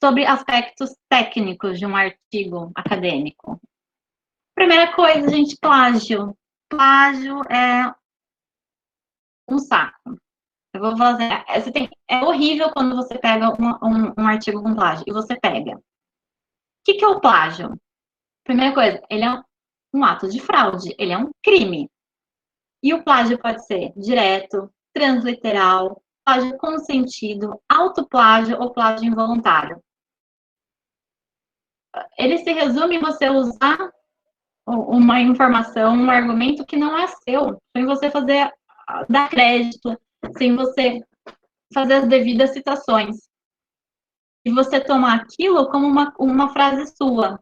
sobre aspectos técnicos de um artigo acadêmico. Primeira coisa, gente, plágio. Plágio é um saco. Eu vou fazer. É horrível quando você pega um artigo com plágio e você pega. O que é o plágio? Primeira coisa, ele é um ato de fraude, ele é um crime. E o plágio pode ser direto, transliteral, plágio consentido, autoplágio ou plágio involuntário. Ele se resume em você usar uma informação, um argumento que não é seu, sem você dar crédito, sem você fazer as devidas citações. E você tomar aquilo como uma frase sua.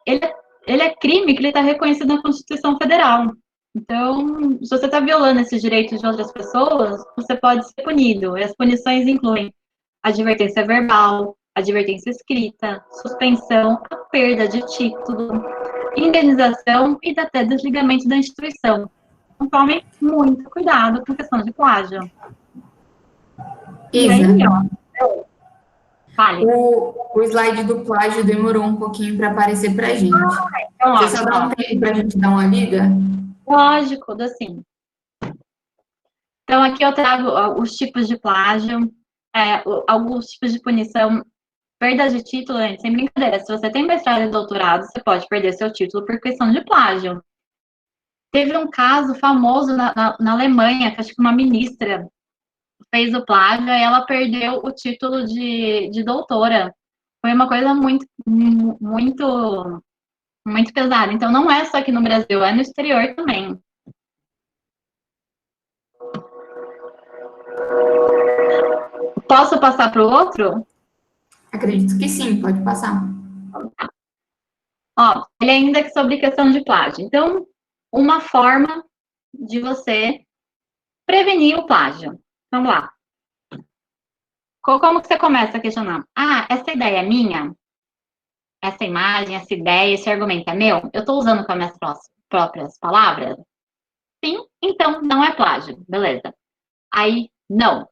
Ele, ele é crime que ele está reconhecido na Constituição Federal. Então, se você está violando esses direitos de outras pessoas, você pode ser punido. E as punições incluem advertência verbal, advertência escrita, suspensão, a perda de título, indenização e até desligamento da instituição. Então, tome muito cuidado com questão de plágio. E aí, ó, vale. O slide do plágio demorou um pouquinho para aparecer para a gente. Então, Você só dá um tempo para a gente dar uma lida? Lógico, assim. Então, aqui eu trago os tipos de plágio, alguns tipos de punição. Perda de título, gente, sem brincadeira. Se você tem mestrado e doutorado, você pode perder seu título por questão de plágio. Teve um caso famoso na Alemanha, que acho que uma ministra fez o plágio e ela perdeu o título de doutora. Foi uma coisa muito, muito, muito pesada. Então, não é só aqui no Brasil, é no exterior também. Posso passar para o outro? Acredito que sim, pode passar. Ó, ele ainda é sobre questão de plágio. Então, uma forma de você prevenir o plágio. Vamos lá. Como que você começa a questionar? Ah, essa ideia é minha? Essa imagem, essa ideia, esse argumento é meu? Eu estou usando com as minhas próprias palavras? Sim, então não é plágio. Beleza. Aí, não.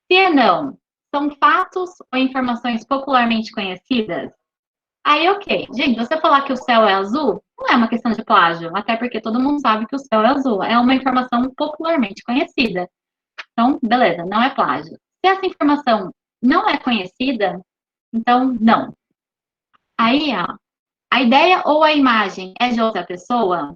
Se é não, são fatos ou informações popularmente conhecidas? Aí, ok. Gente, você falar que o céu é azul, não é uma questão de plágio, até porque todo mundo sabe que o céu é azul. É uma informação popularmente conhecida. Então, beleza, não é plágio. Se essa informação não é conhecida, então não. Aí, ó, a ideia ou a imagem é de outra pessoa?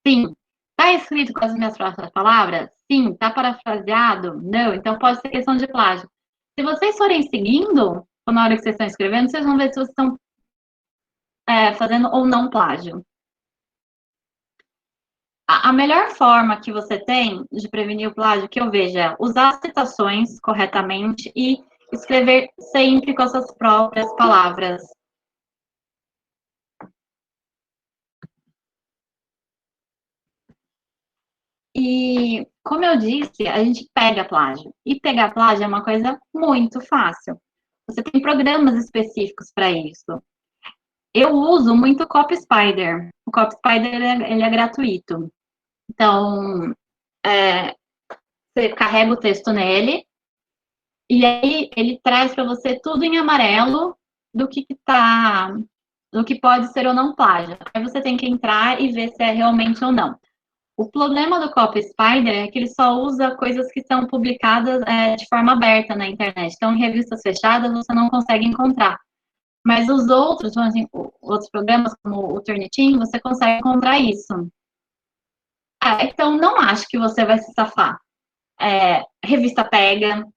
Sim. Está escrito com as minhas próprias palavras? Sim. Está parafraseado? Não. Então pode ser questão de plágio. Se vocês forem seguindo, na hora que vocês estão escrevendo, vocês vão ver se vocês estão fazendo ou não plágio. A melhor forma que você tem de prevenir o plágio, que eu vejo, é usar as citações corretamente e escrever sempre com as suas próprias palavras. E, como eu disse, a gente pega plágio. E pegar plágio é uma coisa muito fácil. Você tem programas específicos para isso. Eu uso muito o CopySpider. O CopySpider, ele é gratuito. Então, você carrega o texto nele, e aí ele traz para você tudo em amarelo do que pode ser ou não plágio. Aí você tem que entrar e ver se é realmente ou não. O problema do CopySpider é que ele só usa coisas que são publicadas de forma aberta na internet. Então, em revistas fechadas, você não consegue encontrar. Mas os outros, assim, outros programas, como o Turnitin, você consegue encontrar isso. Então, não acho que você vai se safar. Revista pega.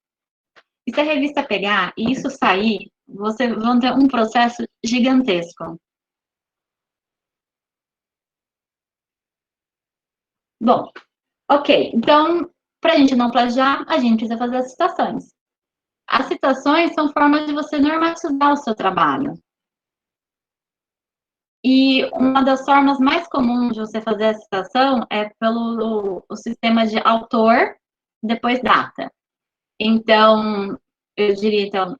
E se a revista pegar e isso sair, você vai ter um processo gigantesco. Bom, ok. Então, para a gente não plagiar, a gente precisa fazer as citações. As citações são formas de você normatizar o seu trabalho. E uma das formas mais comuns de você fazer a citação é pelo o sistema de autor, depois data. Então, eu diria, então,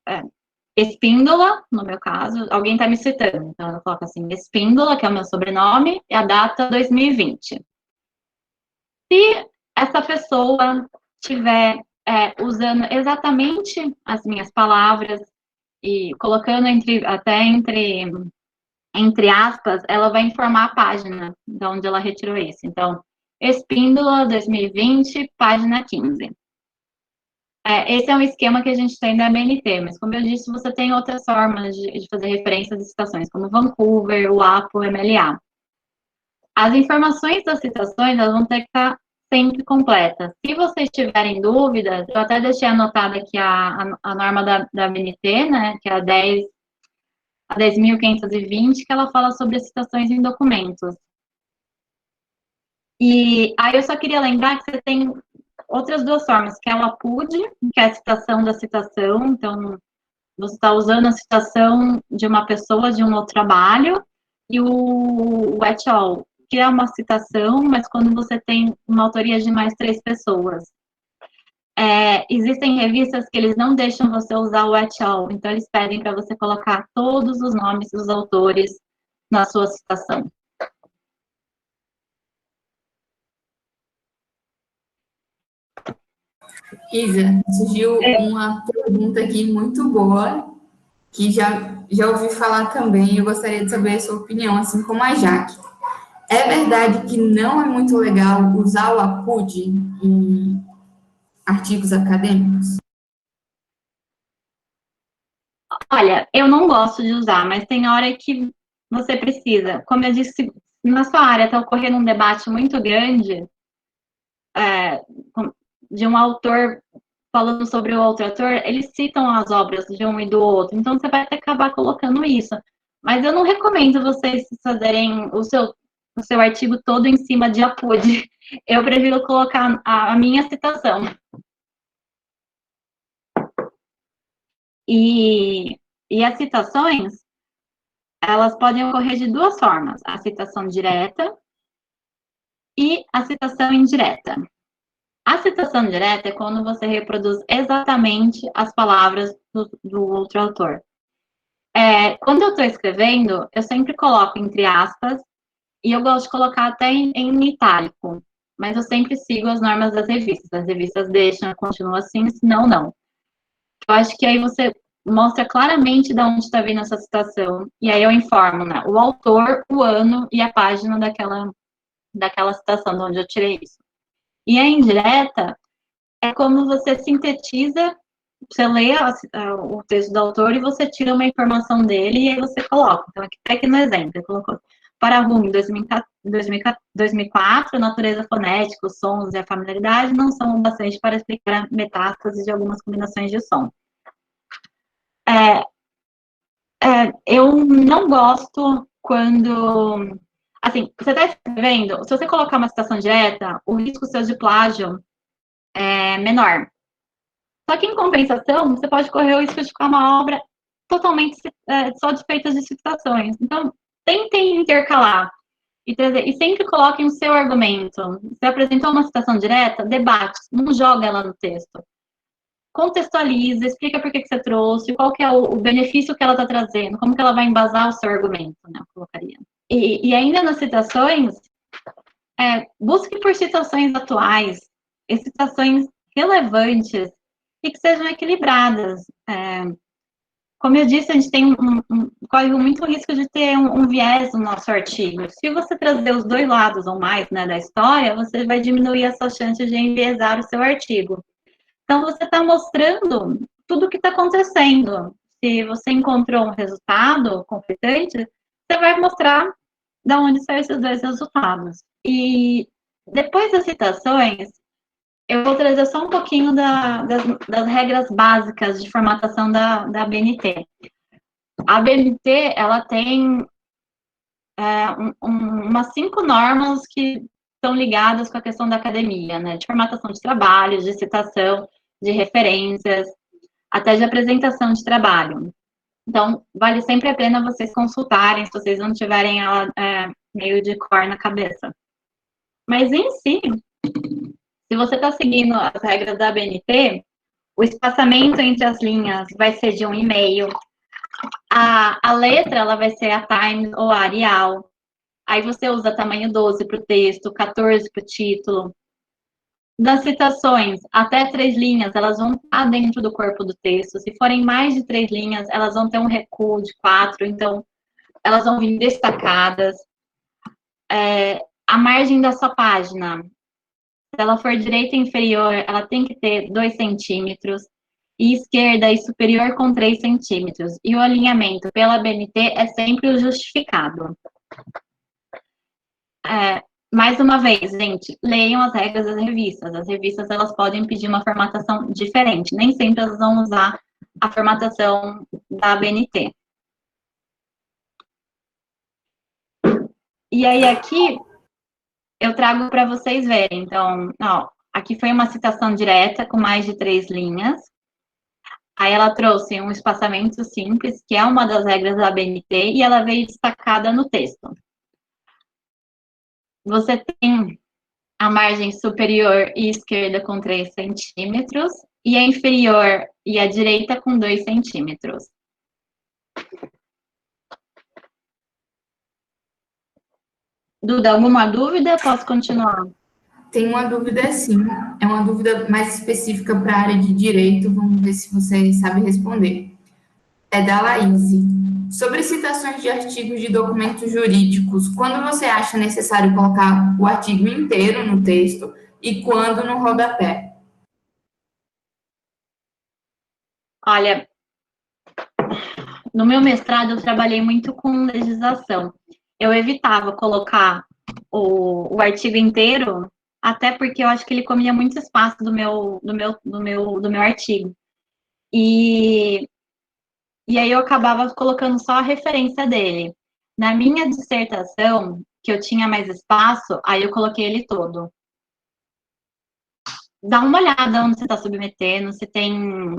Espíndola, no meu caso, alguém está me citando. Então, eu coloco assim, Espíndola, que é o meu sobrenome, e a data 2020. Se essa pessoa tiver usando exatamente as minhas palavras e colocando entre aspas, ela vai informar a página de onde ela retirou isso. Então, Espíndola 2020, página 15. Esse é um esquema que a gente tem da BNT, mas como eu disse, você tem outras formas de fazer referências de citações, como Vancouver, o APO, o MLA. As informações das citações, elas vão ter que estar sempre completas. Se vocês tiverem dúvidas, eu até deixei anotada aqui a norma da BNT, né, que é a 10.520, que ela fala sobre as citações em documentos. E aí eu só queria lembrar que você tem outras duas formas, que é o APUD, que é a citação da citação, então você está usando a citação de uma pessoa de um outro trabalho, e o et al, que é uma citação, mas quando você tem uma autoria de mais 3 pessoas. Existem revistas que eles não deixam você usar o et al, então eles pedem para você colocar todos os nomes dos autores na sua citação. Isa, surgiu uma pergunta aqui muito boa, que já ouvi falar também, e eu gostaria de saber a sua opinião, assim como a Jaque. É verdade que não é muito legal usar o APUD em artigos acadêmicos? Olha, eu não gosto de usar, mas tem hora que você precisa. Como eu disse, na sua área está ocorrendo um debate muito grande de um autor falando sobre o outro autor, eles citam as obras de um e do outro, então você vai ter que acabar colocando isso. Mas eu não recomendo vocês fazerem o seu artigo todo em cima de APUD. Eu prefiro colocar a minha citação. E as citações, elas podem ocorrer de duas formas: a citação direta e a citação indireta. A citação direta é quando você reproduz exatamente as palavras do outro autor. Quando eu estou escrevendo, eu sempre coloco entre aspas, e eu gosto de colocar até em itálico, mas eu sempre sigo as normas das revistas. As revistas deixam, continua assim, senão não. Eu acho que aí você mostra claramente de onde está vindo essa citação, e aí eu informo, né, o autor, o ano e a página daquela citação, de onde eu tirei isso. E a indireta é como você sintetiza, você lê o texto do autor e você tira uma informação dele e aí você coloca. Então, aqui no exemplo, ele colocou: para Rumi, 2004, a natureza fonética, os sons e a familiaridade não são o bastante para explicar a metástase de algumas combinações de som. Eu não gosto quando... Assim, você está escrevendo, se você colocar uma citação direta, o risco seu de plágio é menor. Só que, em compensação, você pode correr o risco de ficar uma obra totalmente só de feitas de citações. Então, tentem intercalar e trazer, e sempre coloquem o seu argumento. Você apresentou uma citação direta, debate, não joga ela no texto. Contextualiza, explica por que você trouxe, qual que é o benefício que ela está trazendo, como que ela vai embasar o seu argumento, né, eu colocaria. E ainda nas citações, busque por citações atuais, e citações relevantes, e que sejam equilibradas. Como eu disse, a gente tem corre muito risco de ter um viés no nosso artigo. Se você trazer os dois lados ou mais, né, da história, você vai diminuir a sua chance de enviesar o seu artigo. Então, você está mostrando tudo o que está acontecendo. Se você encontrou um resultado conflitante, você vai mostrar de onde saem esses dois resultados. E depois das citações, eu vou trazer só um pouquinho das regras básicas de formatação da BNT. A BNT, ela tem umas 5 normas que estão ligadas com a questão da academia, né? De formatação de trabalhos, de citação, de referências, até de apresentação de trabalho. Então, vale sempre a pena vocês consultarem, se vocês não tiverem ela meio de cor na cabeça. Mas, em si, se você está seguindo as regras da BNT, o espaçamento entre as linhas vai ser de 1,5. A letra, ela vai ser a Times ou a Arial. Aí você usa tamanho 12 para o texto, 14 para o título. Das citações, até 3 linhas, elas vão estar dentro do corpo do texto. Se forem mais de 3 linhas, elas vão ter um recuo de 4, então elas vão vir destacadas. A margem da sua página, se ela for direita inferior, ela tem que ter 2 centímetros, e esquerda e superior com 3 centímetros. E o alinhamento pela BNT é sempre o justificado. Mais uma vez, gente, leiam as regras das revistas. As revistas, elas podem pedir uma formatação diferente. Nem sempre elas vão usar a formatação da BNT. E aí, aqui, eu trago para vocês verem. Então, ó, aqui foi uma citação direta com mais de 3 linhas. Aí ela trouxe um espaçamento simples, que é uma das regras da BNT, e ela veio destacada no texto. Você tem a margem superior e esquerda com 3 centímetros, e a inferior e a direita com 2 centímetros. Duda, alguma dúvida? Posso continuar? Tem uma dúvida sim, é uma dúvida mais específica para a área de direito, vamos ver se você sabe responder. É da Laís. Sobre citações de artigos de documentos jurídicos, quando você acha necessário colocar o artigo inteiro no texto e quando no rodapé? Olha, no meu mestrado eu trabalhei muito com legislação. Eu evitava colocar o artigo inteiro, até porque eu acho que ele comia muito espaço do meu artigo. E aí eu acabava colocando só a referência dele. Na minha dissertação, que eu tinha mais espaço, aí eu coloquei ele todo. Dá uma olhada onde você está submetendo, se tem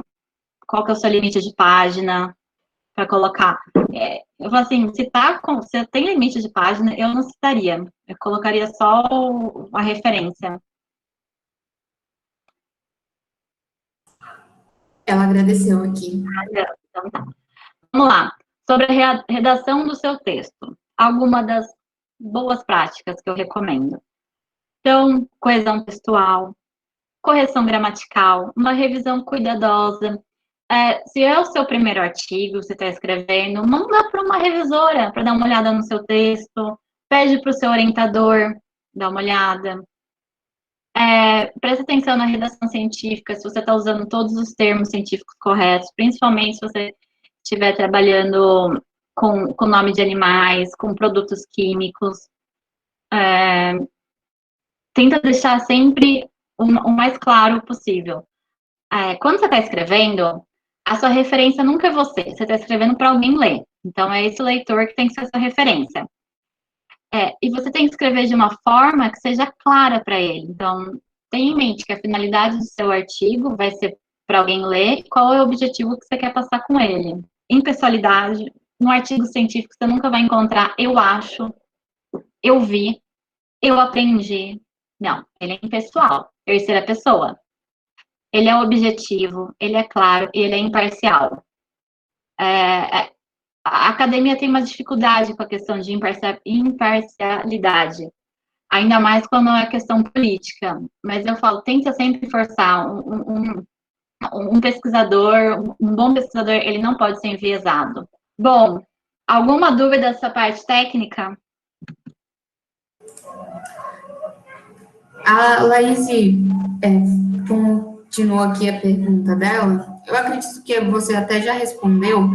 qual que é o seu limite de página para colocar. Eu falo assim, se tem limite de página, eu não citaria. Eu colocaria só a referência. Ela agradeceu aqui. Então, tá. Vamos lá. Sobre a redação do seu texto. Alguma das boas práticas que eu recomendo. Então, coesão textual, correção gramatical, uma revisão cuidadosa. Se é o seu primeiro artigo, você está escrevendo, manda para uma revisora para dar uma olhada no seu texto, pede para o seu orientador dar uma olhada. Presta atenção na redação científica, se você está usando todos os termos científicos corretos, principalmente se você estiver trabalhando com nome de animais, com produtos químicos. Tenta deixar sempre o mais claro possível. Quando você está escrevendo, a sua referência nunca é você. Você está escrevendo para alguém ler. Então, é esse leitor que tem que ser a sua referência. E você tem que escrever de uma forma que seja clara para ele. Então, tenha em mente que a finalidade do seu artigo vai ser para alguém ler e qual é o objetivo que você quer passar com ele. Impessoalidade, no artigo científico você nunca vai encontrar eu acho, eu vi, eu aprendi. Não, ele é impessoal, terceira pessoa. Ele é objetivo, ele é claro, ele é imparcial. A academia tem uma dificuldade com a questão de imparcialidade, ainda mais quando é questão política. Mas eu falo, tenta sempre forçar um pesquisador, um bom pesquisador, ele não pode ser enviesado. Bom, alguma dúvida dessa parte técnica? A Laís continuou aqui a pergunta dela. Eu acredito que você até já respondeu.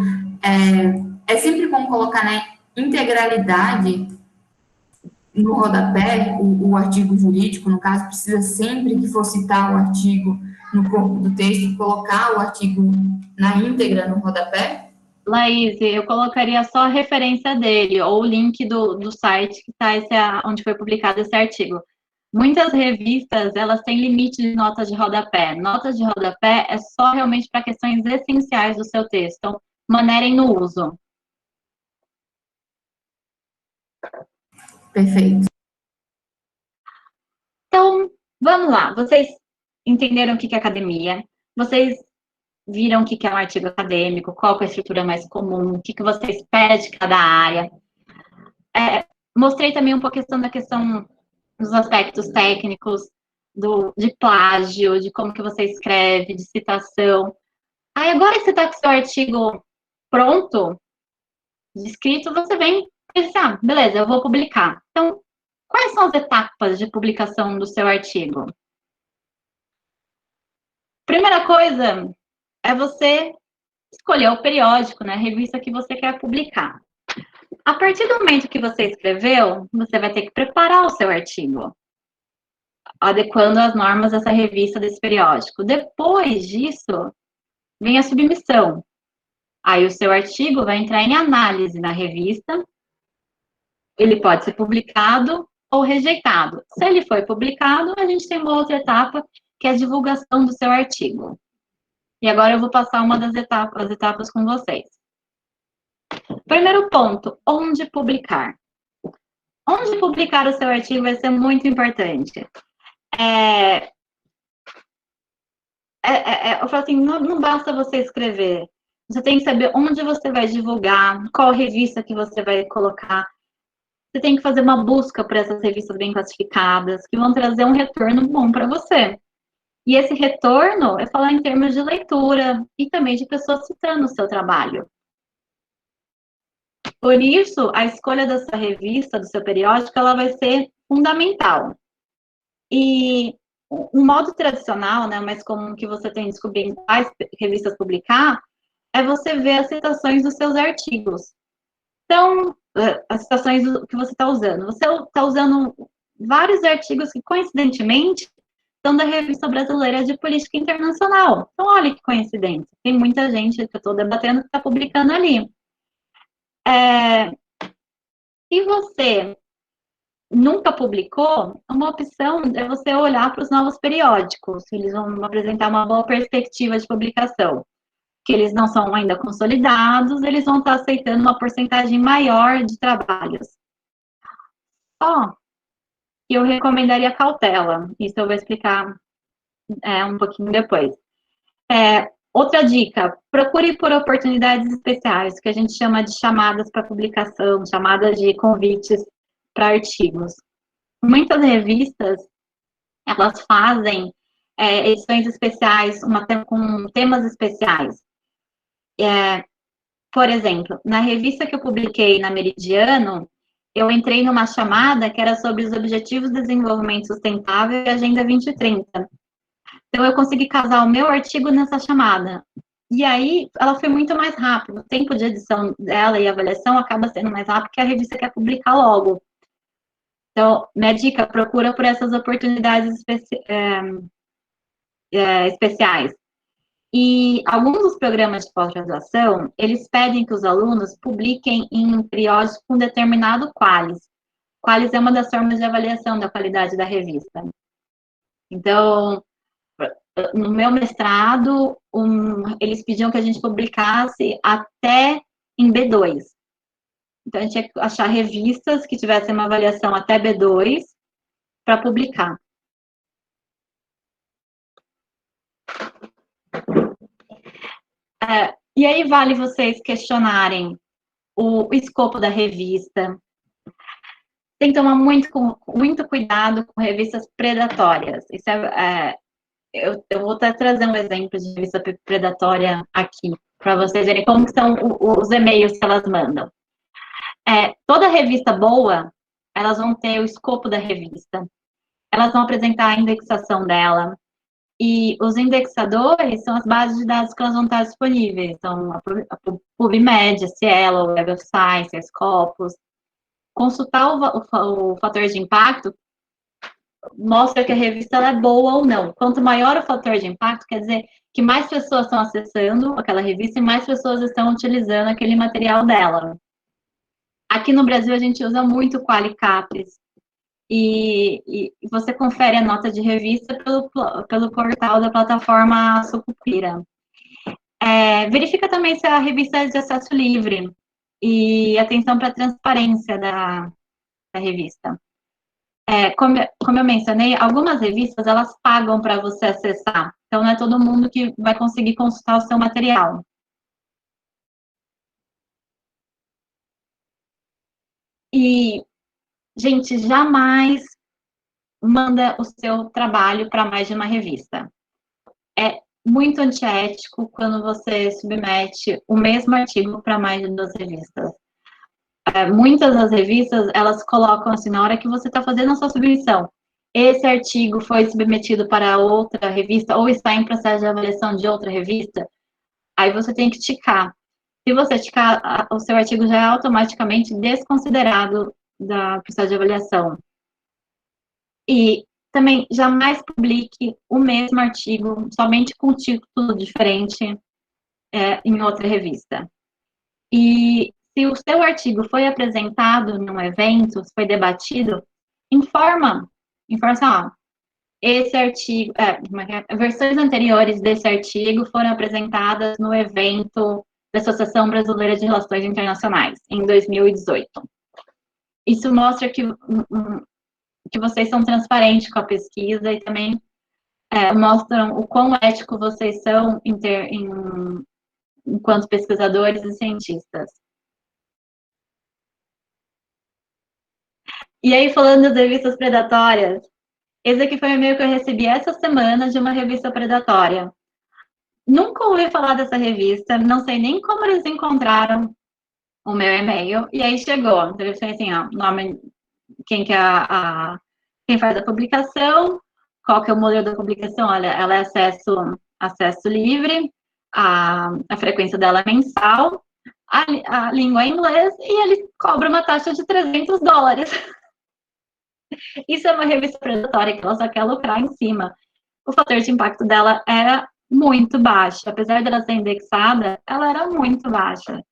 É sempre bom colocar na integralidade no rodapé o artigo jurídico, no caso, precisa sempre que for citar o artigo no corpo do texto, colocar o artigo na íntegra no rodapé? Laís, eu colocaria só a referência dele, ou o link do site que está onde foi publicado esse artigo. Muitas revistas, elas têm limite de notas de rodapé. Notas de rodapé é só realmente para questões essenciais do seu texto. Então, manerem no uso. Perfeito. Então, vamos lá. Vocês entenderam o que é academia? Vocês viram o que é um artigo acadêmico? Qual é a estrutura mais comum? O que você espera de cada área? Mostrei também um pouco a questão dos aspectos técnicos. de plágio, de como que você escreve, de citação. Aí agora que você está com o seu artigo pronto, escrito, você vem e diz, ah, beleza, eu vou publicar. Então, quais são as etapas de publicação do seu artigo? Primeira coisa é você escolher o periódico, né, a revista que você quer publicar. A partir do momento que você escreveu, você vai ter que preparar o seu artigo, adequando as normas dessa revista, desse periódico. Depois disso, vem a submissão. Aí o seu artigo vai entrar em análise na revista, ele pode ser publicado ou rejeitado. Se ele foi publicado, a gente tem uma outra etapa, que é a divulgação do seu artigo. E agora eu vou passar uma das etapas, as etapas com vocês. Primeiro ponto, onde publicar? Onde publicar o seu artigo vai ser muito importante. Eu falo assim, não basta você escrever. Você tem que saber onde você vai divulgar, qual revista que você vai colocar. Você tem que fazer uma busca por essas revistas bem classificadas, que vão trazer um retorno bom para você. E esse retorno é falar em termos de leitura e também de pessoas citando o seu trabalho. Por isso, a escolha da sua revista, do seu periódico, ela vai ser fundamental. E um modo tradicional, né, mais comum que você tem de descobrir em quais revistas publicar, é você ver as citações dos seus artigos. Então, as citações que você está usando. Você está usando vários artigos que, coincidentemente, são da Revista Brasileira de Política Internacional. Então, olha que coincidência. Tem muita gente que eu estou debatendo que está publicando ali. Se você nunca publicou, uma opção é você olhar para os novos periódicos. Eles vão apresentar uma boa perspectiva de publicação. Que eles não são ainda consolidados, eles vão estar aceitando uma porcentagem maior de trabalhos. Só que eu recomendaria cautela. Isso eu vou explicar um pouquinho depois. Outra dica, procure por oportunidades especiais, que a gente chama de chamadas para publicação, chamadas de convites para artigos. Muitas revistas, elas fazem edições especiais, com temas especiais. Por exemplo, na revista que eu publiquei na Meridiano, eu entrei numa chamada que era sobre os Objetivos de Desenvolvimento Sustentável e Agenda 2030. Então, eu consegui casar o meu artigo nessa chamada. E aí, ela foi muito mais rápida. O tempo de edição dela e avaliação acaba sendo mais rápido que a revista quer publicar logo. Então, minha dica, procura por essas oportunidades especiais. E alguns dos programas de pós-graduação, eles pedem que os alunos publiquem em um periódico com determinado qualis. Qualis é uma das formas de avaliação da qualidade da revista. Então, no meu mestrado, eles pediam que a gente publicasse até em B2. Então, a gente tinha que achar revistas que tivessem uma avaliação até B2 para publicar. E aí vale vocês questionarem o escopo da revista. Tem que tomar muito cuidado com revistas predatórias. Isso eu vou até trazer um exemplo de revista predatória aqui, para vocês verem como são os e-mails que elas mandam. Toda revista boa, elas vão ter o escopo da revista. Elas vão apresentar a indexação dela. E os indexadores são as bases de dados que elas vão estar disponíveis. Então, a PubMed, a Cielo, Web of Science, a Scopus. Consultar o fator de impacto mostra que a revista é boa ou não. Quanto maior o fator de impacto, quer dizer que mais pessoas estão acessando aquela revista e mais pessoas estão utilizando aquele material dela. Aqui no Brasil, a gente usa muito o Qualicaps. E você confere a nota de revista pelo portal da plataforma Sucupira. Verifica também se a revista é de acesso livre e atenção para a transparência da revista. Como eu mencionei, algumas revistas, elas pagam para você acessar. Então, não é todo mundo que vai conseguir consultar o seu material. E, gente, jamais manda o seu trabalho para mais de uma revista. É muito antiético quando você submete o mesmo artigo para mais de 2 revistas. Muitas das revistas, elas colocam assim, na hora que você está fazendo a sua submissão, esse artigo foi submetido para outra revista ou está em processo de avaliação de outra revista, aí você tem que ticar. Se você ticar, o seu artigo já é automaticamente desconsiderado da processo de avaliação. E também jamais publique o mesmo artigo, somente com título diferente, em outra revista. E se o seu artigo foi apresentado num evento, foi debatido, informa assim, ó, esse artigo, versões anteriores desse artigo foram apresentadas no evento da Associação Brasileira de Relações Internacionais, em 2018. Isso mostra que vocês são transparentes com a pesquisa e também mostram o quão ético vocês são enquanto pesquisadores e cientistas. E aí, falando das revistas predatórias, esse aqui foi o e-mail que eu recebi essa semana de uma revista predatória. Nunca ouvi falar dessa revista, não sei nem como eles encontraram o meu e-mail, e aí chegou. Então, eu falei assim, ó, nome, quem que é quem faz a publicação, qual que é o modelo da publicação, olha, ela é acesso livre, a frequência dela é mensal, a língua é inglês, e ele cobra uma taxa de $300. Isso é uma revista predatória que ela só quer lucrar em cima. O fator de impacto dela era muito baixo. Apesar dela ser indexada, ela era muito baixa.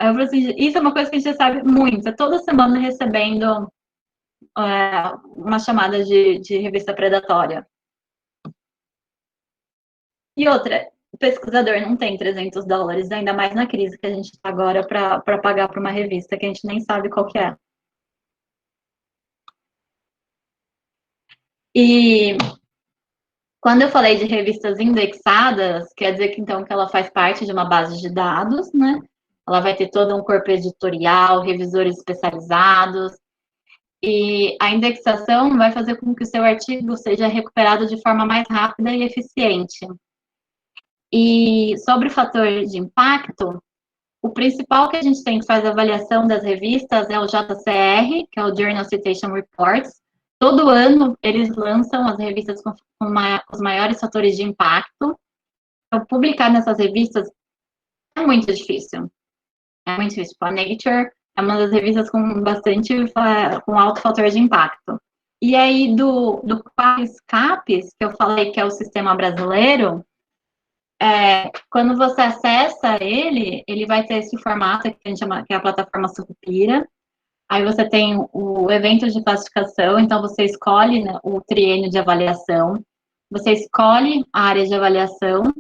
Eu falei assim, isso é uma coisa que a gente sabe muito. Toda semana recebendo uma chamada de revista predatória. E outra, o pesquisador não tem $300, ainda mais na crise que a gente está agora para pagar para uma revista que a gente nem sabe qual que é. E quando eu falei de revistas indexadas, quer dizer que então que ela faz parte de uma base de dados, né? Ela vai ter todo um corpo editorial, revisores especializados, e a indexação vai fazer com que o seu artigo seja recuperado de forma mais rápida e eficiente. E sobre o fator de impacto, o principal que a gente tem que fazer a avaliação das revistas é o JCR, que é o Journal Citation Reports. Todo ano eles lançam as revistas com os maiores fatores de impacto. Então, publicar nessas revistas é muito difícil. É muito difícil. A Nature é uma das revistas com alto fator de impacto. E aí, do Qualiscapes, que eu falei que é o sistema brasileiro, quando você acessa ele vai ter esse formato que a gente chama, que é a plataforma Sucupira. Aí você tem o evento de classificação, então você escolhe, né, o triênio de avaliação, você escolhe a área de avaliação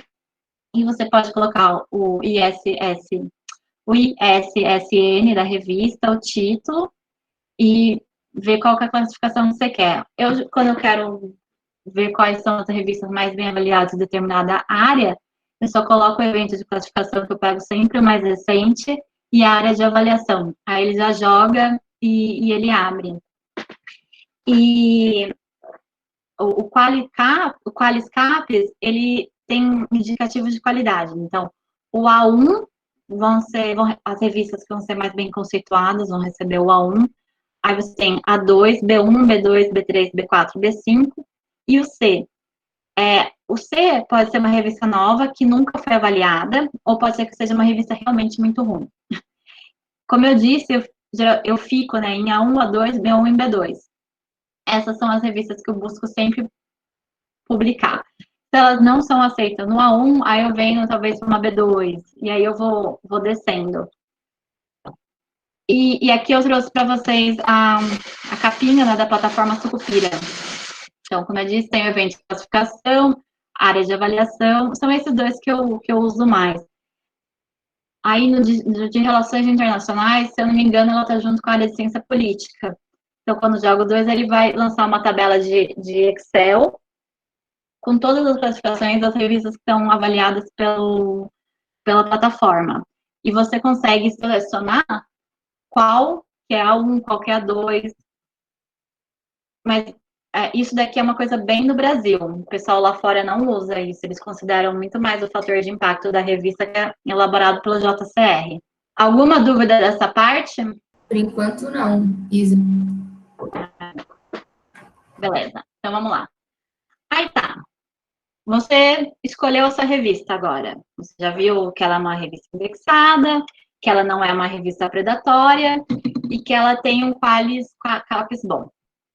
e você pode colocar o ISSN da revista, o título e ver qual que é a classificação que você quer. Quando eu quero ver quais são as revistas mais bem avaliadas em determinada área, eu só coloco o evento de classificação, que eu pego sempre o mais recente, e a área de avaliação. Aí ele já joga e ele abre. E o Qualiscapes, ele tem indicativos de qualidade. Então, o A1 as revistas que vão ser mais bem conceituadas vão receber o A1. Aí você tem A2, B1, B2, B3, B4, B5 e o C. O C pode ser uma revista nova que nunca foi avaliada, ou pode ser que seja uma revista realmente muito ruim. Como eu disse, eu fico, né, em A1, A2, B1 e B2. Essas são as revistas que eu busco sempre publicar. Se elas não são aceitas no A1, aí eu venho talvez para uma B2, e aí eu vou descendo. E aqui eu trouxe para vocês a capinha, né, da plataforma Sucupira. Então, como eu disse, tem o evento de classificação, área de avaliação, são esses dois que eu uso mais. Aí, no de relações internacionais, se eu não me engano, ela está junto com a área de ciência política. Então, quando joga o 2, ele vai lançar uma tabela de Excel com todas as classificações das revistas que estão avaliadas pela plataforma. E você consegue selecionar qual que é A1, qual que é A2. Mas isso daqui é uma coisa bem do Brasil. O pessoal lá fora não usa isso. Eles consideram muito mais o fator de impacto da revista que é elaborado pelo JCR. Alguma dúvida dessa parte? Por enquanto, não, Isa. Beleza, então vamos lá. Aí tá. Você escolheu a sua revista agora. Você já viu que ela é uma revista indexada, que ela não é uma revista predatória e que ela tem um CAPES bom.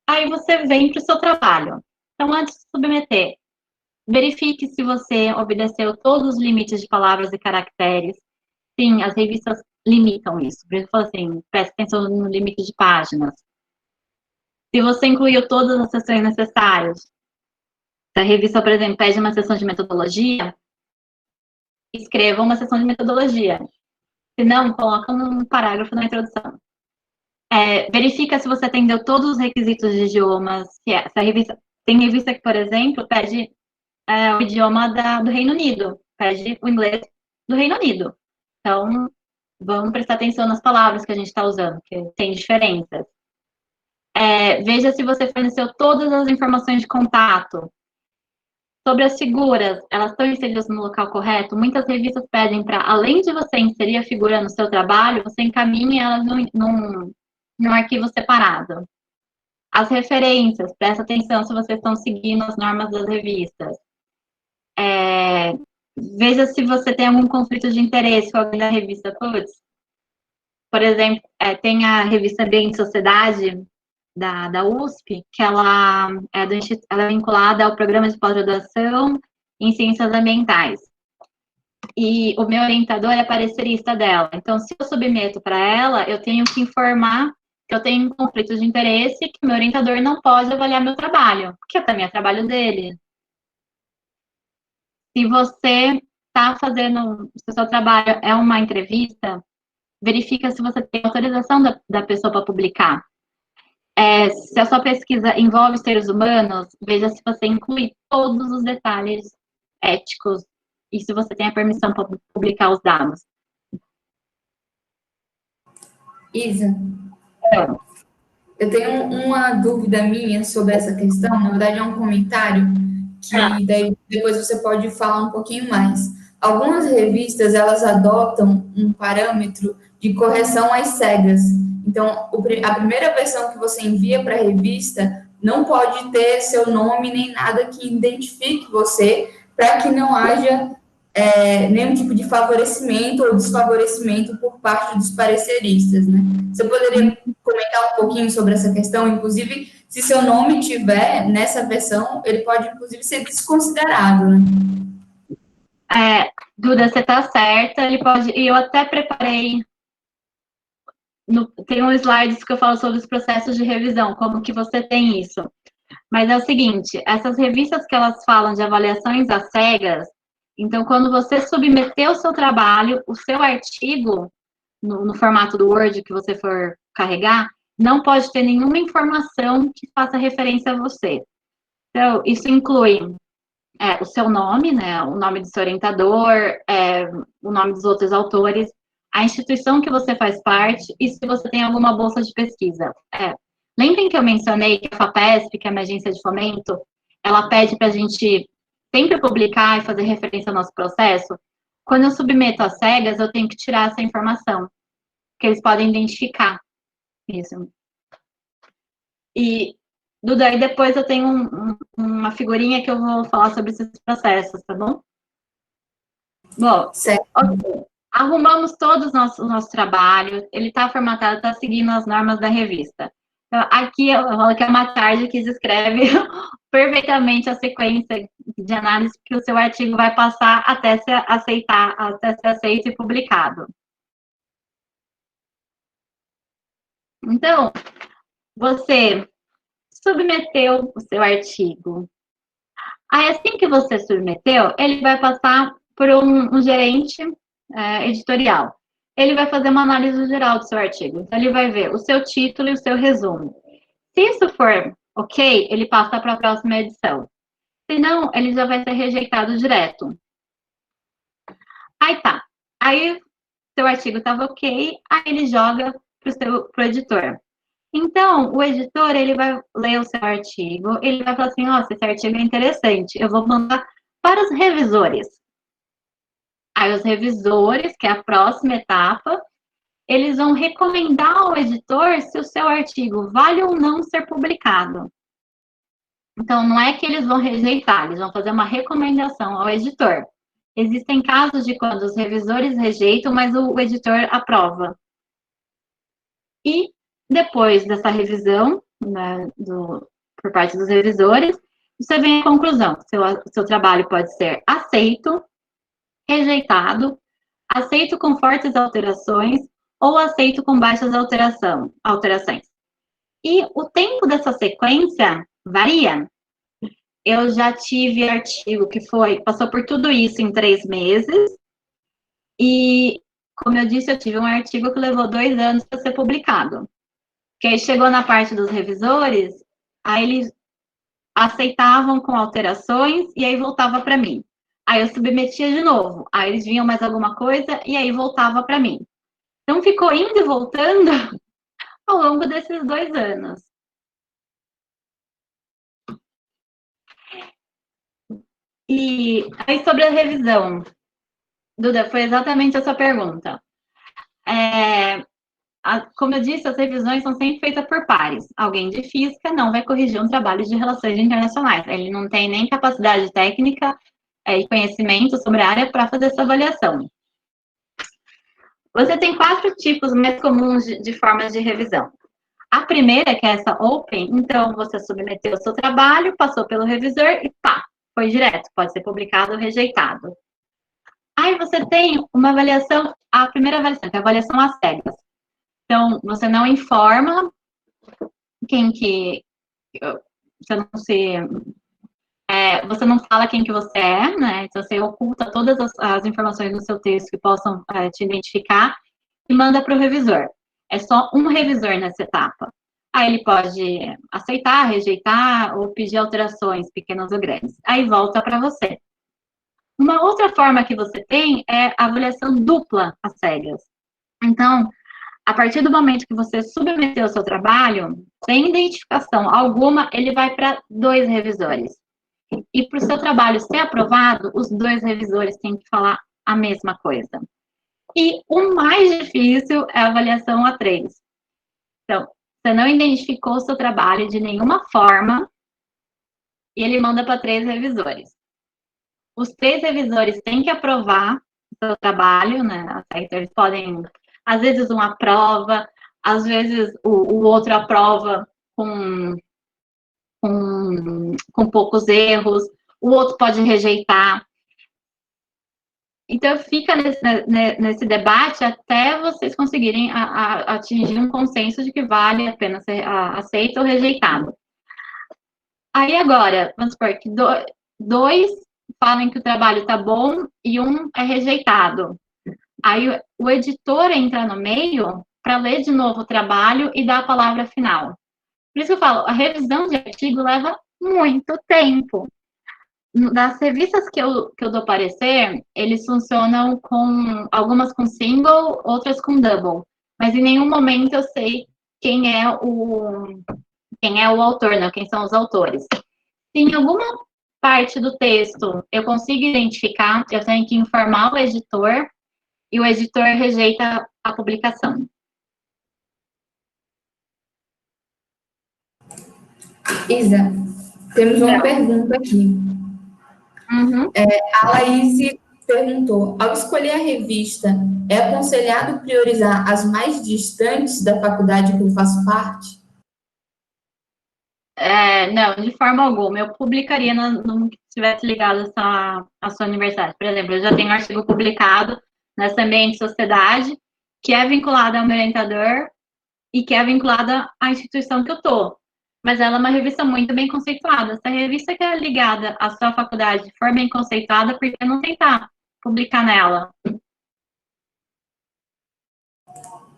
Aí você vem para o seu trabalho. Então, antes de submeter, verifique se você obedeceu todos os limites de palavras e caracteres. Sim, as revistas limitam isso. Por exemplo, assim, preste atenção no limite de páginas. Se você incluiu todas as seções necessárias, se a revista, por exemplo, pede uma seção de metodologia, escreva uma seção de metodologia. Se não, coloca um parágrafo na introdução. Verifica se você atendeu todos os requisitos de idiomas. Se a revista, tem revista que, por exemplo, pede o idioma do Reino Unido, pede o inglês do Reino Unido. Então, vamos prestar atenção nas palavras que a gente está usando, que tem diferenças. Veja se você forneceu todas as informações de contato. Sobre as figuras, elas estão inseridas no local correto? Muitas revistas pedem para, além de você inserir a figura no seu trabalho, você encaminhe elas num arquivo separado. As referências, presta atenção se vocês estão seguindo as normas das revistas. Veja se você tem algum conflito de interesse com alguém da revista. Por exemplo, tem a revista Ambiente e Sociedade, da USP, que ela é vinculada ao programa de pós-graduação em ciências ambientais. E o meu orientador é parecerista dela. Então, se eu submeto para ela, eu tenho que informar que eu tenho um conflito de interesse e que o meu orientador não pode avaliar meu trabalho, porque também é trabalho dele. Se você está fazendo, se o seu trabalho é uma entrevista, verifica se você tem autorização da pessoa para publicar. Se a sua pesquisa envolve seres humanos, veja se você inclui todos os detalhes éticos e se você tem a permissão para publicar os dados. Isa, eu tenho uma dúvida minha sobre essa questão, na verdade é um comentário que daí depois você pode falar um pouquinho mais. Algumas revistas, elas adotam um parâmetro de correção às cegas. Então, a primeira versão que você envia para a revista não pode ter seu nome nem nada que identifique você, para que não haja nenhum tipo de favorecimento ou desfavorecimento por parte dos pareceristas, né? Você poderia comentar um pouquinho sobre essa questão? Inclusive, se seu nome tiver nessa versão, ele pode, inclusive, ser desconsiderado, né? Duda, você está certa, ele pode. E eu até preparei. Tem um slides que eu falo sobre os processos de revisão, como que você tem isso. Mas é o seguinte, essas revistas que elas falam de avaliações às cegas, então, quando você submeter o seu trabalho, o seu artigo, no formato do Word que você for carregar, não pode ter nenhuma informação que faça referência a você. Então, isso inclui o seu nome, né, o nome do seu orientador, o nome dos outros autores, a instituição que você faz parte e se você tem alguma bolsa de pesquisa. Lembrem que eu mencionei que a FAPESP, que é uma agência de fomento, ela pede para a gente sempre publicar e fazer referência ao nosso processo? Quando eu submeto às cegas, eu tenho que tirar essa informação, que eles podem identificar isso. E, Duda, aí depois eu tenho uma figurinha que eu vou falar sobre esses processos, tá bom? Bom, okay. Arrumamos todo o nosso trabalho, ele está formatado, está seguindo as normas da revista. Então, aqui eu falo que é uma tarde que descreve perfeitamente a sequência de análise que o seu artigo vai passar até ser aceito e publicado. Então, você submeteu o seu artigo. Aí, assim que você submeteu, ele vai passar por um gerente editorial. Ele vai fazer uma análise geral do seu artigo. Então, ele vai ver o seu título e o seu resumo. Se isso for ok, ele passa para a próxima edição. Se não, ele já vai ser rejeitado direto. Aí tá. Aí, seu artigo estava ok, aí ele joga para o editor. Então, o editor, ele vai ler o seu artigo, ele vai falar assim, nossa, esse artigo é interessante, eu vou mandar para os revisores. Aí os revisores, que é a próxima etapa, eles vão recomendar ao editor se o seu artigo vale ou não ser publicado. Então, não é que eles vão rejeitar, eles vão fazer uma recomendação ao editor. Existem casos de quando os revisores rejeitam, mas o editor aprova. E depois dessa revisão, né, por parte dos revisores, você vem à conclusão: seu trabalho pode ser aceito, rejeitado, aceito com fortes alterações ou aceito com baixas alterações. E o tempo dessa sequência varia. Eu já tive artigo que passou por tudo isso em 3 meses, e, como eu disse, eu tive um artigo que levou 2 anos para ser publicado. Que aí chegou na parte dos revisores, aí eles aceitavam com alterações e aí voltava para mim. Aí eu submetia de novo, aí eles vinham mais alguma coisa e aí voltava para mim. Então ficou indo e voltando ao longo desses 2 anos. E aí sobre a revisão, Duda, foi exatamente essa pergunta. Como eu disse, as revisões são sempre feitas por pares. Alguém de física não vai corrigir um trabalho de relações internacionais. Ele não tem nem capacidade técnica e conhecimento sobre a área para fazer essa avaliação. Você tem 4 tipos mais comuns de formas de revisão. A primeira, que é essa open, então você submeteu o seu trabalho, passou pelo revisor e pá, foi direto, pode ser publicado ou rejeitado. Aí você tem uma avaliação, a primeira avaliação, que é a avaliação às cegas. Então, você não informa você não fala quem que você é, né? Então, você oculta todas as informações do seu texto que possam te identificar e manda para o revisor. É só um revisor nessa etapa. Aí ele pode aceitar, rejeitar ou pedir alterações, pequenas ou grandes. Aí volta para você. Uma outra forma que você tem é a avaliação dupla às cegas. Então, a partir do momento que você submeteu o seu trabalho, sem identificação alguma, ele vai para 2 revisores. E para o seu trabalho ser aprovado, os 2 revisores têm que falar a mesma coisa. E o mais difícil é a avaliação A3. Então, você não identificou o seu trabalho de nenhuma forma e ele manda para 3 revisores. Os 3 revisores têm que aprovar o seu trabalho, né? Eles podem, às vezes, um aprova, às vezes o outro aprova com poucos erros, o outro pode rejeitar. Então, fica nesse debate até vocês conseguirem atingir um consenso de que vale a pena ser aceito ou rejeitado. Aí, agora, vamos supor que 2 falam que o trabalho está bom e um é rejeitado. Aí, o editor entra no meio para ler de novo o trabalho e dar a palavra final. Por isso que eu falo, a revisão de artigo leva muito tempo. Das revistas que eu dou parecer, eles funcionam com algumas com single, outras com double. Mas em nenhum momento eu sei quem é o autor, né? Quem são os autores. Se em alguma parte do texto eu consigo identificar, eu tenho que informar o editor e o editor rejeita a publicação. Isa, temos uma pergunta aqui. Uhum. A Laís perguntou, ao escolher a revista, é aconselhado priorizar as mais distantes da faculdade que eu faço parte? Não, de forma alguma. Eu publicaria no que estivesse ligado à sua universidade. Por exemplo, eu já tenho um artigo publicado nessa Ambiente Sociedade, que é vinculado ao meu orientador e que é vinculada à instituição que eu estou. Mas ela é uma revista muito bem conceituada. Se a revista que é ligada à sua faculdade for bem conceituada, por que não tentar publicar nela?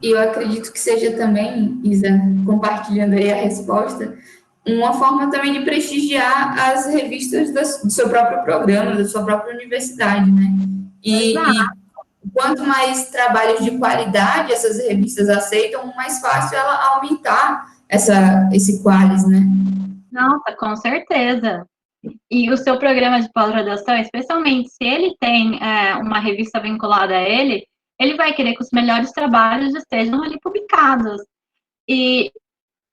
E eu acredito que seja também, Isa, compartilhando aí a resposta, uma forma também de prestigiar as revistas do seu próprio programa, da sua própria universidade, né? E quanto mais trabalhos de qualidade essas revistas aceitam, mais fácil ela aumentar esse Qualis, né? Nossa, com certeza. E o seu programa de pós-graduação, especialmente se ele tem uma revista vinculada a ele, ele vai querer que os melhores trabalhos estejam ali publicados. E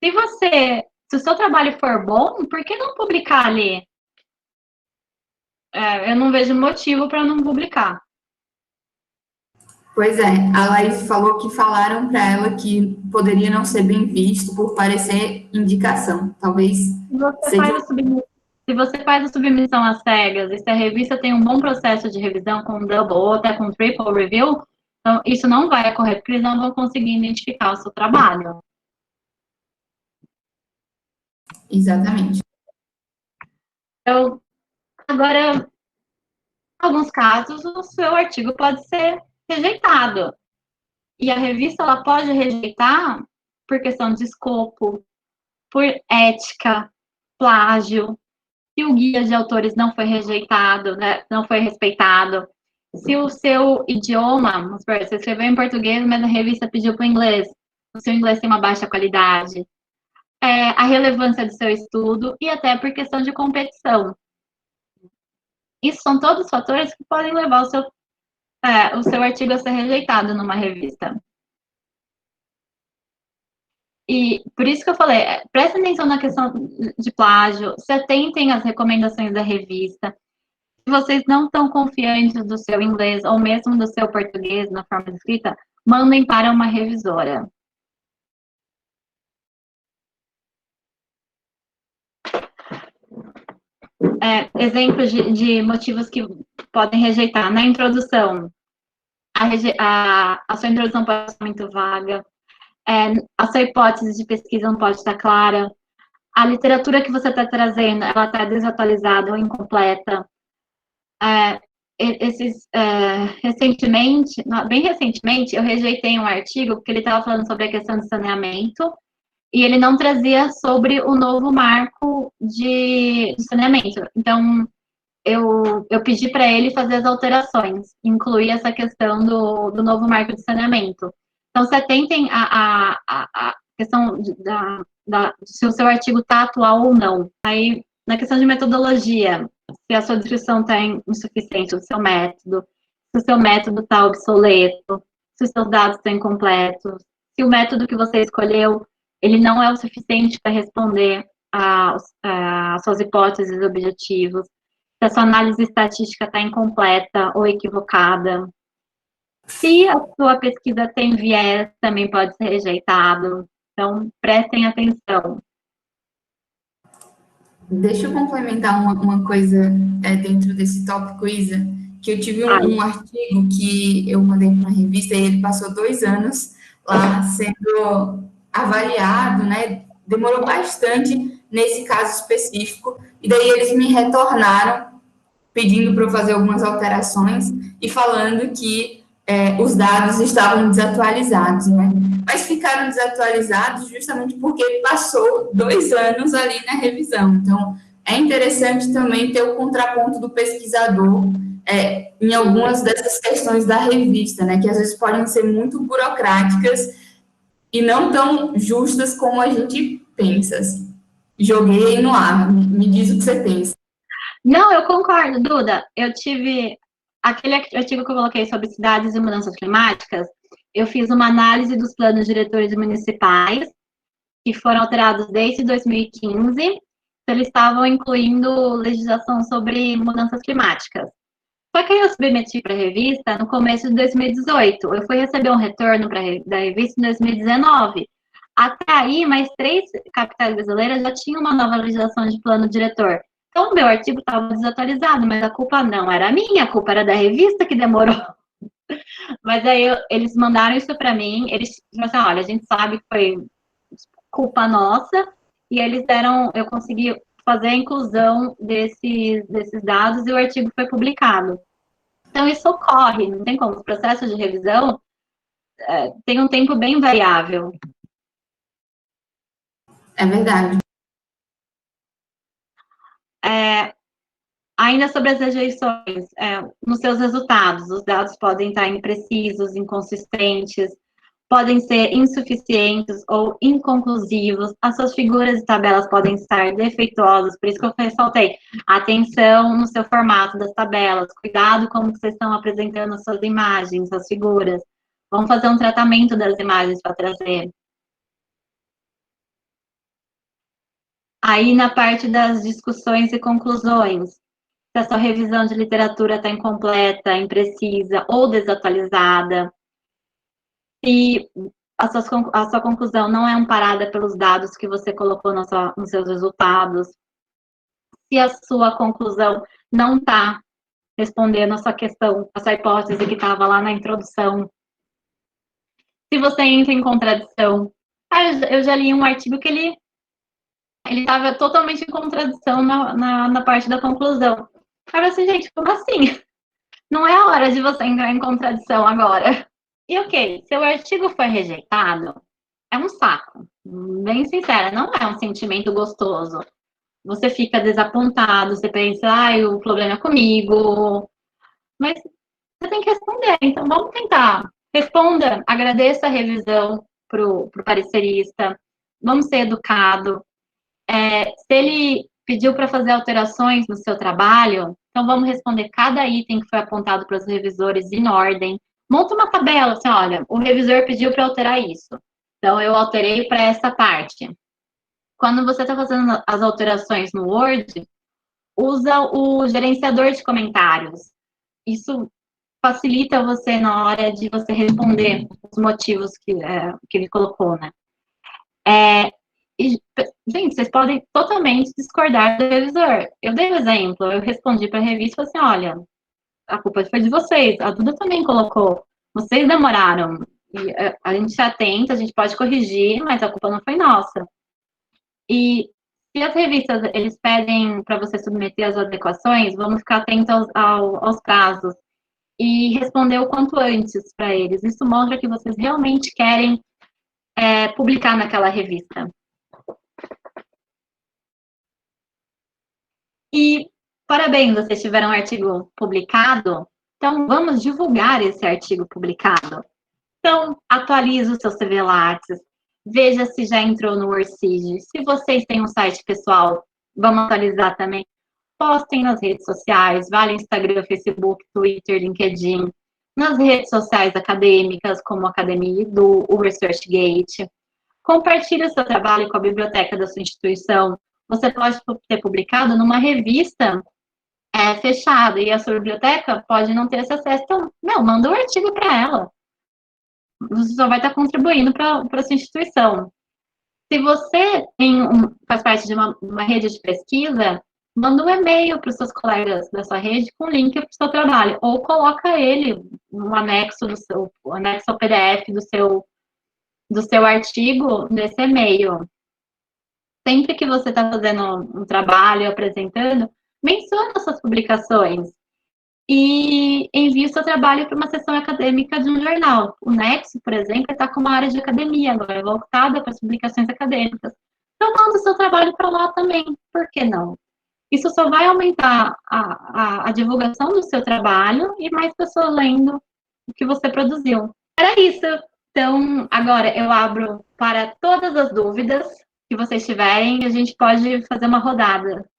se o seu trabalho for bom, por que não publicar ali? Eu não vejo motivo para não publicar. Pois é, a Laís falou que falaram para ela que poderia não ser bem visto por parecer indicação. Talvez seja. Se você faz a submissão às cegas e se a revista tem um bom processo de revisão com double ou até com triple review, então isso não vai ocorrer, porque eles não vão conseguir identificar o seu trabalho. Exatamente. Então, agora, em alguns casos, o seu artigo pode ser rejeitado. E a revista ela pode rejeitar por questão de escopo, por ética, plágio, se o guia de autores não foi rejeitado, né, não foi respeitado, se o seu idioma, vamos supor, você escreveu em português, mas a revista pediu para o inglês, o seu inglês tem uma baixa qualidade, a relevância do seu estudo e até por questão de competição. Isso são todos fatores que podem levar o seu artigo a ser rejeitado numa revista. E por isso que eu falei, preste atenção na questão de plágio, se atentem às recomendações da revista. Se vocês não estão confiantes do seu inglês ou mesmo do seu português na forma de escrita, mandem para uma revisora. Exemplos de motivos que podem rejeitar. Na introdução, a sua introdução pode ser muito vaga, a sua hipótese de pesquisa não pode estar clara, a literatura que você está trazendo, ela está desatualizada ou incompleta. Bem recentemente, eu rejeitei um artigo porque ele estava falando sobre a questão de saneamento e ele não trazia sobre o novo marco de saneamento. Então, eu pedi para ele fazer as alterações, incluir essa questão do novo marco de saneamento. Então, se atentem à questão se o seu artigo está atual ou não. Aí, na questão de metodologia, se a sua descrição está insuficiente, o seu método, se o seu método está obsoleto, se os seus dados estão incompletos, se o método que você escolheu, ele não é o suficiente para responder às suas hipóteses e objetivos, se a sua análise estatística está incompleta ou equivocada. Se a sua pesquisa tem viés, também pode ser rejeitado. Então, prestem atenção. Deixa eu complementar uma coisa dentro desse tópico, Isa, que eu tive um artigo que eu mandei para uma revista e ele passou 2 anos lá sendo avaliado, né? Demorou bastante nesse caso específico, e daí eles me retornaram pedindo para eu fazer algumas alterações e falando que os dados estavam desatualizados, né? Mas ficaram desatualizados justamente porque passou 2 anos ali na revisão. Então, é interessante também ter o contraponto do pesquisador em algumas dessas questões da revista, né? Que às vezes podem ser muito burocráticas e não tão justas como a gente pensa. Assim. Joguei aí no ar, me diz o que você pensa. Não, eu concordo, Duda. Eu tive aquele artigo que eu coloquei sobre cidades e mudanças climáticas. Eu fiz uma análise dos planos diretores municipais, que foram alterados desde 2015. Então, eles estavam incluindo legislação sobre mudanças climáticas. Só que aí eu submeti para a revista no começo de 2018. Eu fui receber um retorno da revista em 2019. Até aí, mais 3 capitais brasileiras já tinham uma nova legislação de plano diretor. Então, o meu artigo estava desatualizado, mas a culpa não era minha, a culpa era da revista que demorou. Mas aí eles mandaram isso para mim, eles falaram assim, olha, a gente sabe que foi culpa nossa, e eu consegui fazer a inclusão desses dados e o artigo foi publicado. Então, isso ocorre, não tem como. Os processos de revisão tem um tempo bem variável. É verdade. Ainda sobre as rejeições, nos seus resultados, os dados podem estar imprecisos, inconsistentes, podem ser insuficientes ou inconclusivos, as suas figuras e tabelas podem estar defeituosas, por isso que eu ressaltei, atenção no seu formato das tabelas, cuidado como vocês estão apresentando as suas imagens, as figuras, vamos fazer um tratamento das imagens para trazer. Aí, na parte das discussões e conclusões, se a sua revisão de literatura está incompleta, imprecisa ou desatualizada, se a sua conclusão não é amparada pelos dados que você colocou nos seus resultados, se a sua conclusão não está respondendo a sua questão, a sua hipótese que estava lá na introdução, se você entra em contradição. Eu já li um artigo que ele estava totalmente em contradição na parte da conclusão. Aí eu assim, gente, como assim? Não é a hora de você entrar em contradição agora. E ok, se o artigo foi rejeitado, é um saco. Bem sincera, não é um sentimento gostoso. Você fica desapontado, você pensa, ai, o problema é comigo. Mas você tem que responder. Então, vamos tentar. Responda, agradeça a revisão pro parecerista. Vamos ser educado. Se ele pediu para fazer alterações no seu trabalho, então vamos responder cada item que foi apontado para os revisores em ordem. Monta uma tabela, assim, olha, o revisor pediu para alterar isso. Então, eu alterei para essa parte. Quando você está fazendo as alterações no Word, usa o gerenciador de comentários. Isso facilita você na hora de você responder os motivos que ele colocou, né? E, gente, vocês podem totalmente discordar do revisor. Eu dei o exemplo, eu respondi para a revista e falei assim, olha, a culpa foi de vocês, a Duda também colocou, vocês demoraram. E a gente se atenta, a gente pode corrigir, mas a culpa não foi nossa. E se as revistas, eles pedem para você submeter as adequações, vamos ficar atentos aos prazos e responder o quanto antes para eles. Isso mostra que vocês realmente querem publicar naquela revista. E parabéns, vocês tiveram um artigo publicado, então vamos divulgar esse artigo publicado. Então, atualize o seu CV Lattes, veja se já entrou no Worcid. Se vocês têm um site pessoal, vamos atualizar também. Postem nas redes sociais, vale Instagram, Facebook, Twitter, LinkedIn, nas redes sociais acadêmicas, como a Academia Edu, o ResearchGate. Compartilhe o seu trabalho com a biblioteca da sua instituição. Você pode ter publicado numa revista fechada e a sua biblioteca pode não ter esse acesso. Então, manda um artigo para ela. Você só vai estar contribuindo para a sua instituição. Se você faz parte de uma rede de pesquisa, manda um e-mail para os seus colegas da sua rede com link para o seu trabalho, ou coloca ele no anexo ao PDF do seu artigo nesse e-mail. Sempre que você está fazendo um trabalho, apresentando, menciona suas publicações e envie o seu trabalho para uma sessão acadêmica de um jornal. O Nexo, por exemplo, está com uma área de academia agora, voltada para as publicações acadêmicas. Então, manda o seu trabalho para lá também, por que não? Isso só vai aumentar a divulgação do seu trabalho e mais pessoas lendo o que você produziu. Era isso. Então, agora eu abro para todas as dúvidas que vocês tiverem, a gente pode fazer uma rodada.